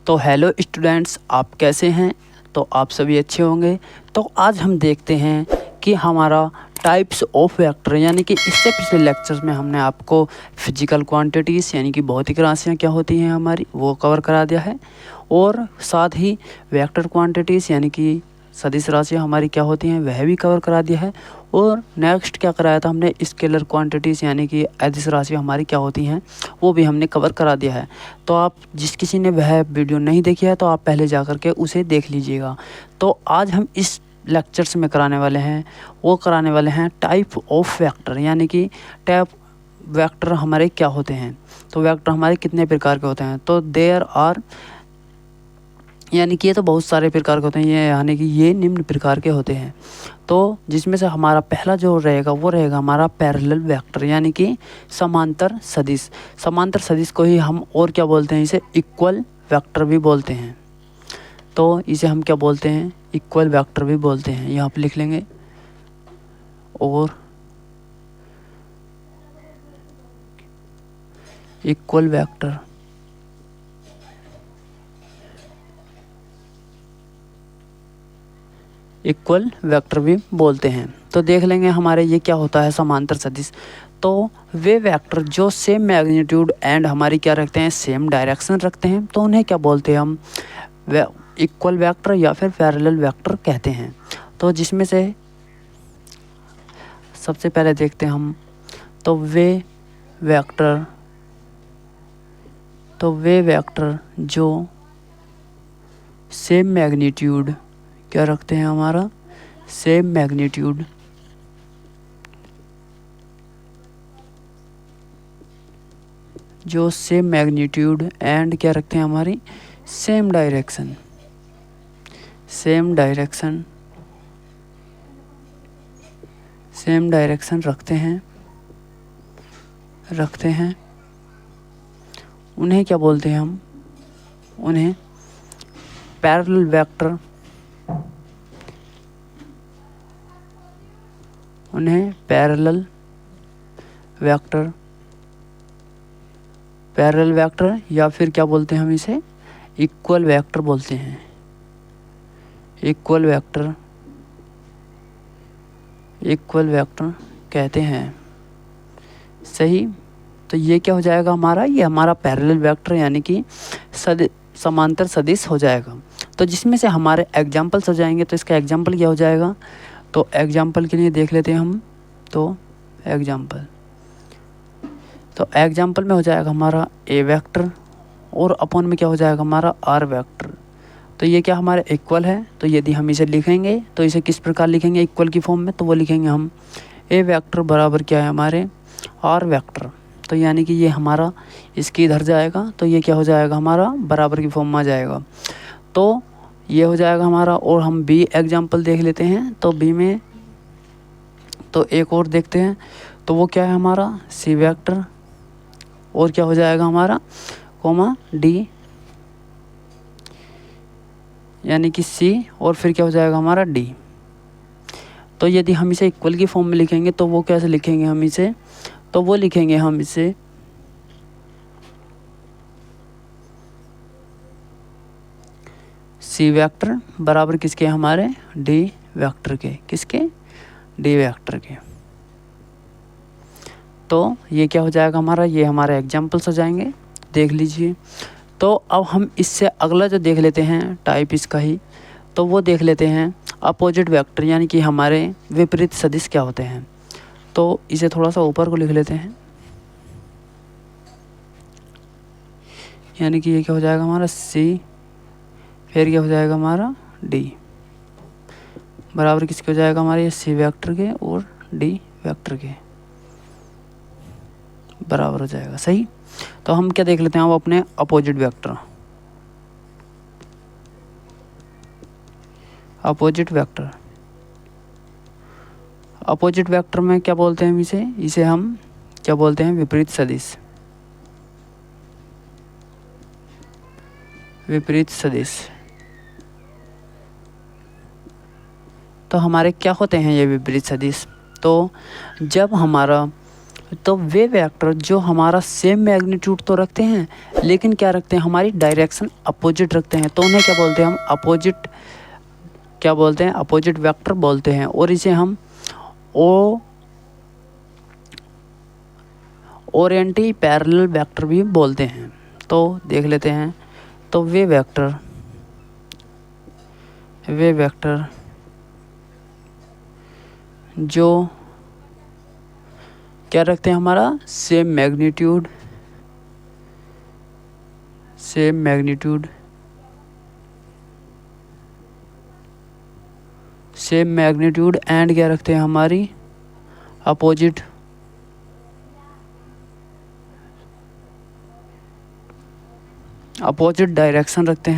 तो hello students, आप कैसे हैं? तो आप सभी अच्छे होंगे। तो आज हम देखते हैं कि हमारा टाइप्स ऑफ वेक्टर, यानी कि इससे पिछले लेक्चर्स में हमने आपको फिजिकल क्वांटिटीज़ यानी कि भौतिक राशियाँ क्या होती हैं हमारी वो कवर करा दिया है, और साथ ही वेक्टर क्वांटिटीज़ यानी कि सदिश राशियाँ हमारी क्या होती हैं वह भी कवर करा दिया है। और नेक्स्ट क्या कराया था हमने, स्केलर क्वांटिटीज़ यानी कि अदिश राशियाँ हमारी क्या होती हैं वो भी हमने कवर करा दिया है। तो आप जिस किसी ने वह वीडियो नहीं देखी है तो आप पहले जा कर के उसे देख लीजिएगा। तो आज हम इस लेक्चर्स में कराने वाले हैं टाइप ऑफ वेक्टर, यानी कि टाइप वेक्टर हमारे क्या होते हैं। तो वेक्टर हमारे कितने प्रकार के होते हैं, तो देयर आर, यानी कि ये तो बहुत सारे प्रकार के होते हैं, ये यानी कि ये निम्न प्रकार के होते हैं। तो जिसमें से हमारा पहला जो रहेगा वो रहेगा हमारा पैरेलल वेक्टर, यानी कि समांतर सदिश। समांतर सदिश को ही हम और क्या बोलते हैं, इसे इक्वल वेक्टर भी बोलते हैं। तो इसे हम क्या बोलते हैं, इक्वल वेक्टर भी बोलते हैं। यहाँ पे लिख लेंगे और इक्वल वेक्टर, इक्वल वेक्टर भी बोलते हैं। तो देख लेंगे हमारे ये क्या होता है समांतर सदिश। तो वे वेक्टर जो सेम मैग्नीट्यूड एंड हमारी क्या रखते हैं, सेम डायरेक्शन रखते हैं, तो उन्हें क्या बोलते हैं हम, इक्वल वेक्टर या फिर पैरेलल वेक्टर कहते हैं। तो जिसमें से सबसे पहले देखते हैं हम, तो वे वेक्टर जो सेम मैग्नीट्यूड क्या रखते हैं, हमारा सेम मैग्नीट्यूड जो सेम मैग्नीट्यूड एंड क्या रखते हैं हमारी सेम डायरेक्शन रखते हैं उन्हें क्या बोलते हैं हम, उन्हें पैरेलल वेक्टर, पैरेलल वेक्टर या फिर क्या बोलते हैं हम इसे इक्वल वेक्टर बोलते हैं। इक्वल वेक्टर कहते हैं। सही। तो ये क्या हो जाएगा हमारा, ये हमारा पैरेलल वेक्टर यानी कि समांतर सदिश हो जाएगा। तो जिसमें से हमारे एग्जाम्पल्स हो जाएंगे। तो इसका एग्जाम्पल क्या हो जाएगा, तो एग्जाम्पल के लिए देख लेते हैं हम। तो एग्जाम्पल में हो जाएगा हमारा ए वेक्टर और अपॉन में क्या हो जाएगा हमारा आर वेक्टर। तो ये क्या हमारे इक्वल है। तो यदि हम इसे लिखेंगे तो इसे किस प्रकार लिखेंगे इक्वल की फॉर्म में, तो वो लिखेंगे हम ए वेक्टर बराबर क्या है हमारे आर वेक्टर। तो यानी कि ये हमारा इसके इधर जाएगा, तो ये क्या हो जाएगा हमारा बराबर की फॉर्म में आ जाएगा। तो ये हो जाएगा हमारा। और हम बी एग्जाम्पल देख लेते हैं। तो बी में तो एक और देखते हैं। तो वो क्या है हमारा सी वेक्टर और क्या हो जाएगा हमारा कोमा डी, यानी कि सी और फिर क्या हो जाएगा हमारा डी। तो यदि हम इसे इक्वल की फॉर्म में लिखेंगे तो वो कैसे लिखेंगे हम इसे, तो वो लिखेंगे हम इसे सी वेक्टर बराबर किसके हमारे डी वेक्टर के, किसके डी वेक्टर के। तो ये क्या हो जाएगा हमारा, ये हमारे एग्जाम्पल्स हो जाएंगे, देख लीजिए। तो अब हम इससे अगला जो देख लेते हैं टाइप इसका ही, तो वो देख लेते हैं अपोजिट वेक्टर, यानी कि हमारे विपरीत सदिश क्या होते हैं। तो इसे थोड़ा सा ऊपर को लिख लेते हैं, यानी कि ये क्या हो जाएगा हमारा सी, फिर क्या हो जाएगा हमारा डी बराबर किसके हो जाएगा हमारे सी वेक्टर के और डी वेक्टर के बराबर हो जाएगा। सही। तो हम क्या देख लेते हैं, अब अपने अपोजिट वेक्टर में क्या बोलते हैं हम इसे हम क्या बोलते हैं विपरीत सदिश। तो हमारे क्या होते हैं ये विपरीत सदिश, तो जब हमारा तो वे वेक्टर जो हमारा सेम मैग्नीट्यूड तो रखते हैं, लेकिन क्या रखते हैं, हमारी डायरेक्शन अपोजिट रखते हैं, तो उन्हें क्या बोलते हैं हम, अपोजिट, क्या बोलते हैं, अपोजिट वेक्टर बोलते हैं। और इसे हम एंटी पैरेलल वेक्टर भी बोलते हैं। तो देख लेते हैं। तो वे वेक्टर जो क्या रखते हैं, हमारा सेम मैग्नीट्यूड एंड क्या रखते हैं, हमारी अपोजिट डायरेक्शन रखते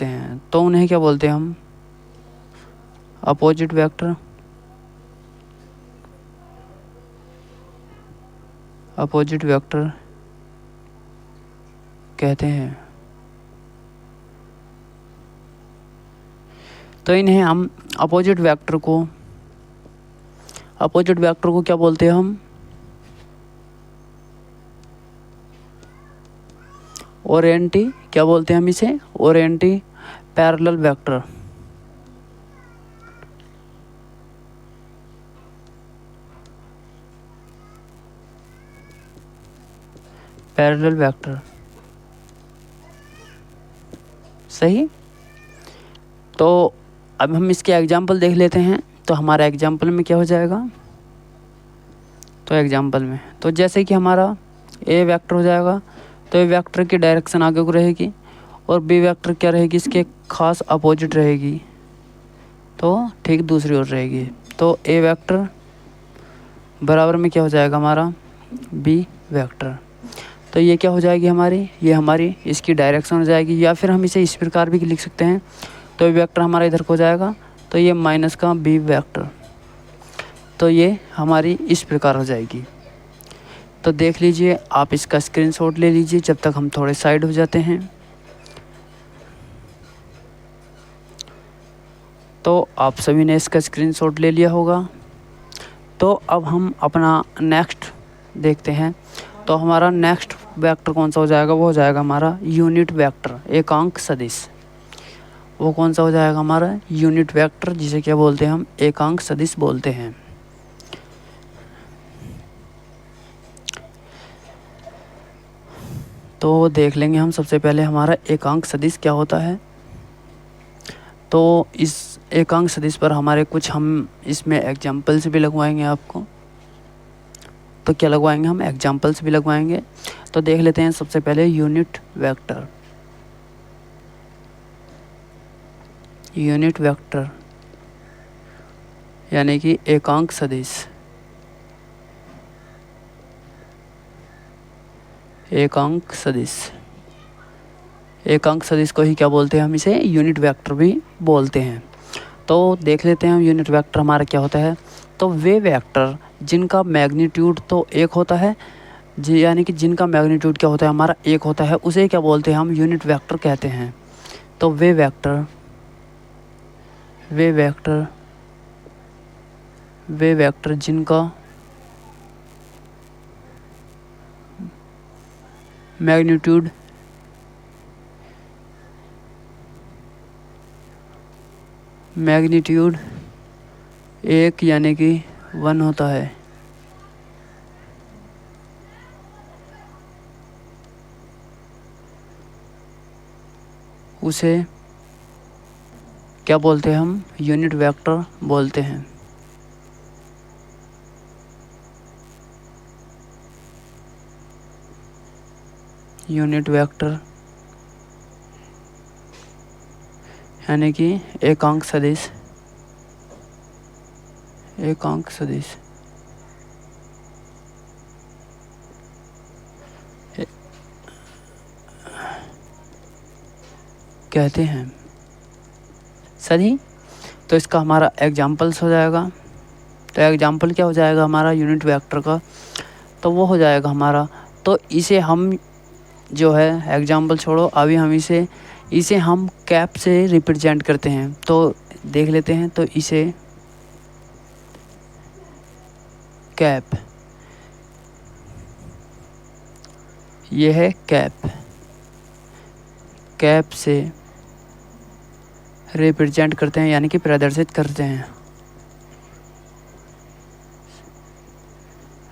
हैं। तो उन्हें क्या बोलते हैं हम, अपोजिट वेक्टर कहते हैं। तो इन्हें हम अपोजिट वेक्टर को क्या बोलते हैं हम, ओरिएंटी, क्या बोलते हैं हम इसे, ओरिएंटी पैरेलल वेक्टर। सही। तो अब हम इसके एग्जाम्पल देख लेते हैं। तो हमारा एग्जाम्पल में क्या हो जाएगा, तो एग्जाम्पल में तो जैसे कि हमारा ए वेक्टर हो जाएगा, तो ए वेक्टर की डायरेक्शन आगे को रहेगी और बी वेक्टर क्या रहेगी, इसके खास अपोजिट रहेगी, तो ठीक दूसरी ओर रहेगी। तो ए वेक्टर बराबर में क्या हो जाएगा हमारा, बी वेक्टर। तो ये क्या हो जाएगी हमारी, ये हमारी इसकी डायरेक्शन हो जाएगी। या फिर हम इसे इस प्रकार भी लिख सकते हैं। तो ये वेक्टर हमारा इधर को जाएगा, तो ये माइनस का बी वेक्टर, तो ये हमारी इस प्रकार हो जाएगी। तो देख लीजिए, आप इसका स्क्रीनशॉट ले लीजिए जब तक हम थोड़े साइड हो जाते हैं। तो आप सभी ने इसका स्क्रीनशॉट ले लिया होगा। तो अब हम अपना नेक्स्ट देखते हैं। तो हमारा नेक्स्ट वेक्टर कौन सा हो जाएगा, वो हो जाएगा हमारा यूनिट वेक्टर, एकांक सदिश। वो कौन सा हो जाएगा हमारा, यूनिट वेक्टर, जिसे क्या बोलते हैं हम, एकांक सदिश बोलते हैं। तो देख लेंगे हम सबसे पहले हमारा एकांक सदिश क्या होता है। तो इस एकांक सदिश पर हमारे कुछ हम इसमें एग्जाम्पल्स भी लगवाएंगे आपको। तो क्या लगवाएंगे हम, एग्जाम्पल्स भी लगवाएंगे। तो देख लेते हैं सबसे पहले यूनिट वेक्टर यानी कि एकांक सदिश। एकांक सदिश को ही क्या बोलते हैं हम, इसे यूनिट वेक्टर भी बोलते हैं। तो देख लेते हैं हम यूनिट वेक्टर हमारा क्या होता है। तो वे वेक्टर जिनका मैग्नीट्यूड तो एक होता है, यानी कि जिनका मैग्नीट्यूड क्या होता है हमारा, एक होता है, उसे क्या बोलते हैं हम, यूनिट वेक्टर कहते हैं। तो वे वेक्टर जिनका मैग्नीट्यूड एक यानी कि 1 होता है, उसे क्या बोलते हैं हम, यूनिट वेक्टर बोलते हैं। यूनिट वेक्टर यानी कि एकांक सदिश। कहते हैं सही। तो इसका हमारा एग्जाम्पल्स हो जाएगा। तो एग्जाम्पल क्या हो जाएगा हमारा यूनिट वेक्टर का। तो वो हो जाएगा हमारा। तो इसे हम जो है एग्जाम्पल छोड़ो, अभी हम इसे हम कैप से रिप्रेजेंट करते हैं। तो देख लेते हैं, तो इसे कैप, ये है कैप, कैप से रिप्रेजेंट करते हैं यानी कि प्रदर्शित करते हैं।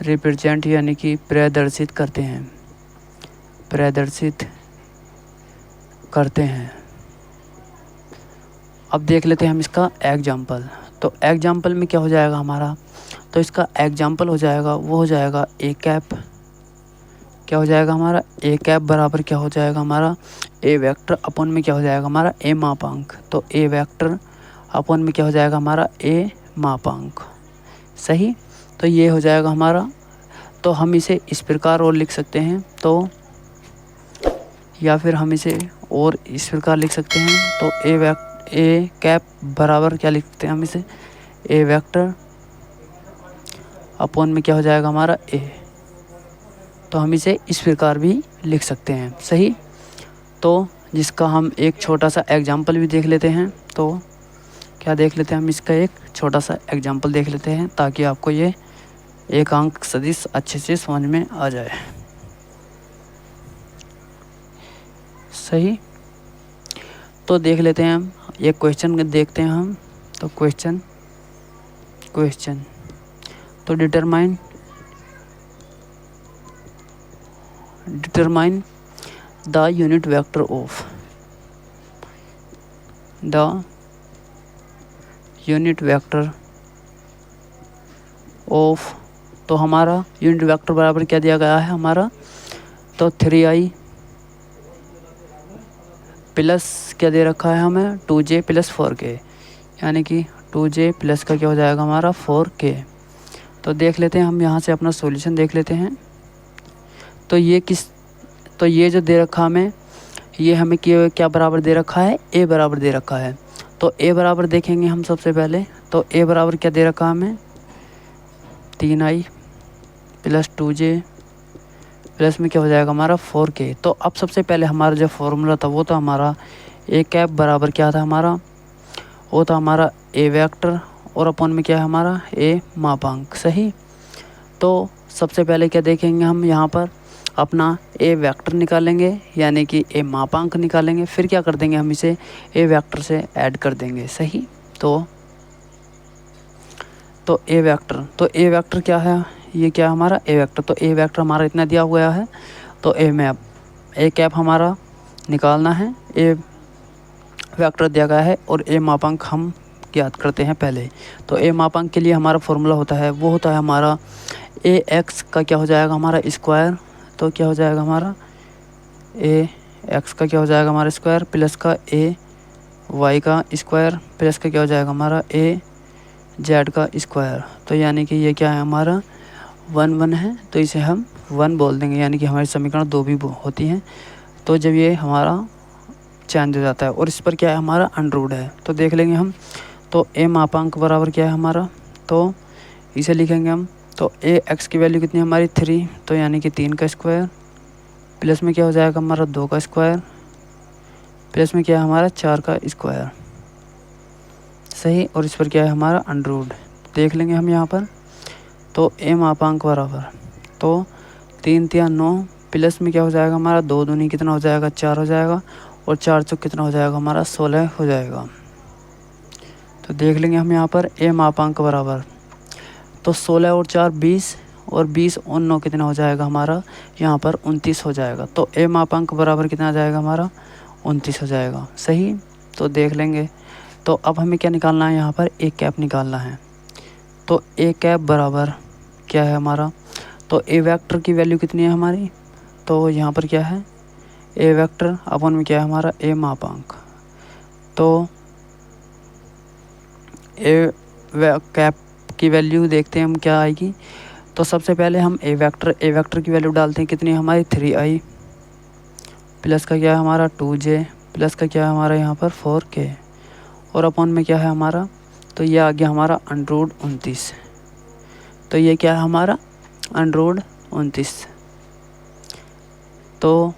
रिप्रेजेंट यानी कि प्रदर्शित करते हैं, प्रदर्शित करते हैं। अब देख लेते हैं हम इसका एग्जाम्पल। तो एग्जाम्पल में क्या हो जाएगा हमारा, तो इसका एग्जाम्पल हो जाएगा, वो हो जाएगा ए कैप। क्या हो जाएगा हमारा, ए कैप बराबर क्या हो जाएगा हमारा, ए वेक्टर अपन में क्या हो जाएगा हमारा, ए मापांक। तो ए वेक्टर अपन में क्या हो जाएगा हमारा, ए मापांक। सही। तो ये हो जाएगा हमारा। तो हम इसे इस प्रकार और लिख सकते हैं, तो या फिर हम इसे और इस प्रकार लिख सकते हैं। तो ए कैप बराबर क्या लिखते हैं हम इसे, ए वेक्टर अपन में क्या हो जाएगा हमारा, ए। तो हम इसे इस प्रकार भी लिख सकते हैं। सही। तो जिसका हम एक छोटा सा एग्जाम्पल भी देख लेते हैं। तो क्या देख लेते हैं हम, इसका एक छोटा सा एग्जाम्पल देख लेते हैं ताकि आपको ये एकांक सदिश अच्छे से समझ में आ जाए। सही। तो देख लेते हैं हम एक क्वेश्चन देखते हैं हम। तो क्वेश्चन तो determine the unit vector of तो हमारा यूनिट वेक्टर बराबर क्या दिया गया है हमारा, तो 3i प्लस क्या दे रखा है हमें, 2j प्लस 4k, यानी कि 2j प्लस का क्या हो जाएगा हमारा 4k। तो देख लेते हैं हम यहाँ से अपना सॉल्यूशन देख लेते हैं। तो ये जो दे रखा हमें, ये हमें क्या बराबर दे रखा है, a बराबर दे रखा है। तो a बराबर देखेंगे हम सबसे पहले। तो a बराबर क्या दे रखा हमें, 3i प्लस 2j प्लस में क्या हो जाएगा हमारा 4k। तो अब सबसे पहले हमारा जो फॉर्मूला था वो था हमारा ए कैप बराबर क्या था हमारा, वो था हमारा ए वेक्टर और अपन में क्या है हमारा ए मापांक। सही। तो सबसे पहले क्या देखेंगे हम, यहाँ पर अपना ए वेक्टर निकालेंगे यानी कि ए मापांक निकालेंगे, फिर क्या कर देंगे हम इसे ए वेक्टर से ऐड कर देंगे। सही। तो ए वेक्टर क्या है, ये क्या है हमारा ए वेक्टर। तो ए वेक्टर हमारा इतना दिया हुआ है। तो ए कैप हमारा निकालना है, ए वेक्टर दिया गया है और ए मापांक हम ज्ञात करते हैं पहले। तो ए मापांक के लिए हमारा फॉर्मूला होता है, वो होता है हमारा ए एक्स का क्या हो जाएगा हमारा स्क्वायर। तो क्या हो जाएगा हमारा ए एक्स का क्या हो जाएगा हमारा स्क्वायर प्लस का ए वाई का स्क्वायर प्लस का क्या हो जाएगा हमारा ए जेड का स्क्वायर। तो यानी कि ये क्या है हमारा 1 है, तो इसे हम 1 बोल देंगे, यानी कि हमारी समीकरण 2 भी होती हैं। तो जब ये हमारा चेंज हो जाता है और इस पर क्या है हमारा अंडरवुड है, तो देख लेंगे हम। तो ए मापांक बराबर क्या है हमारा, तो इसे लिखेंगे हम। तो ए एक्स की वैल्यू कितनी है हमारी 3, तो यानी कि 3 का स्क्वायर प्लस में क्या हो जाएगा हमारा 2 का स्क्वायर प्लस में क्या है हमारा 4 का स्क्वायर। सही। और इस पर क्या है हमारा अंडरवुड, देख लेंगे हम यहाँ पर। तो ए मापांक बराबर, तो 3 3 9 प्लस में क्या हो जाएगा हमारा 2 दूनी कितना हो जाएगा 4 हो जाएगा और 4 चौक कितना हो जाएगा हमारा 16 हो जाएगा। तो देख लेंगे हम यहाँ पर ए मापांक बराबर, तो 16 और 4 20 और 20 और 9 कितना हो जाएगा हमारा यहाँ पर 29 हो जाएगा। तो ए मापांक बराबर कितना आ जाएगा हमारा 29 हो जाएगा। सही। तो देख लेंगे। तो अब हमें क्या निकालना है यहाँ पर, ए कैप निकालना है। तो ए कैप बराबर क्या है हमारा, तो ए वेक्टर की वैल्यू कितनी है हमारी, तो यहाँ पर क्या है ए वेक्टर अपन में क्या है हमारा ए मापांक। तो ए कैप की वैल्यू देखते हैं हम क्या आएगी। तो सबसे पहले हम ए वेक्टर की वैल्यू डालते हैं, कितनी है हमारी 3i प्लस का क्या है हमारा 2j प्लस का क्या है हमारा यहाँ पर 4k और अपन में क्या है हमारा, तो ये आ गया हमारा अंडरवुड 29। तो ये क्या है हमारा अंडरवुड 29। तो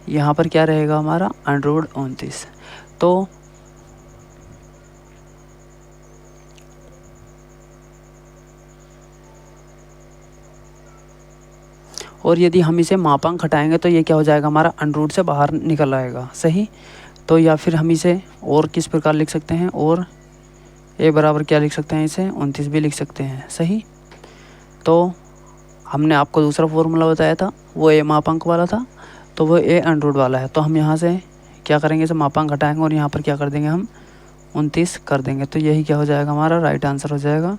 यहाँ पर क्या रहेगा हमारा अंडर रूट 29। तो और यदि हम इसे मापांक हटाएंगे तो ये क्या हो जाएगा हमारा अंडर रूट से बाहर निकल आएगा, सही। तो या फिर हम इसे और किस प्रकार लिख सकते हैं, और ए बराबर क्या लिख सकते हैं, इसे 29 भी लिख सकते हैं, सही। तो हमने आपको दूसरा फॉर्मूला बताया था, वो ए मापांक वाला था, तो वो ए अंडर रूट वाला है। तो हम यहाँ से क्या करेंगे, इसे मापांक हटाएंगे और यहाँ पर क्या कर देंगे, हम 29 कर देंगे। तो यही क्या हो जाएगा हमारा राइट आंसर हो जाएगा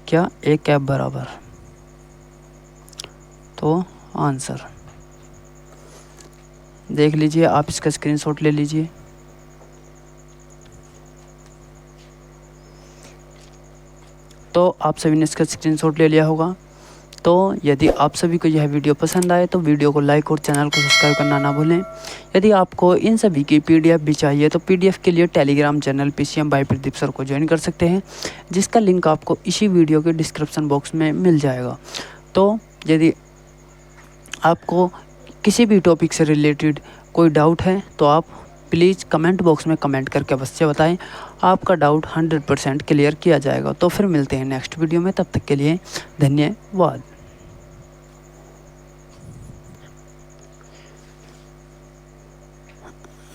क्या, ए कैप बराबर। तो आंसर देख लीजिए, आप इसका स्क्रीनशॉट ले लीजिए। तो आप सभी ने इसका स्क्रीनशॉट ले लिया होगा। तो यदि आप सभी को यह वीडियो पसंद आए तो वीडियो को लाइक और चैनल को सब्सक्राइब करना ना भूलें। यदि आपको इन सभी की पीडीएफ भी चाहिए तो पीडीएफ के लिए Telegram channel PCM by Pradeep sir को ज्वाइन कर सकते हैं, जिसका लिंक आपको इसी वीडियो के डिस्क्रिप्शन बॉक्स में मिल जाएगा। तो यदि आपको किसी भी टॉपिक से रिलेटेड कोई डाउट है तो आप प्लीज़ कमेंट बॉक्स में कमेंट करके अवश्य बताएं, आपका डाउट 100% क्लियर किया जाएगा। तो फिर मिलते हैं नेक्स्ट वीडियो में, तब तक के लिए धन्यवाद।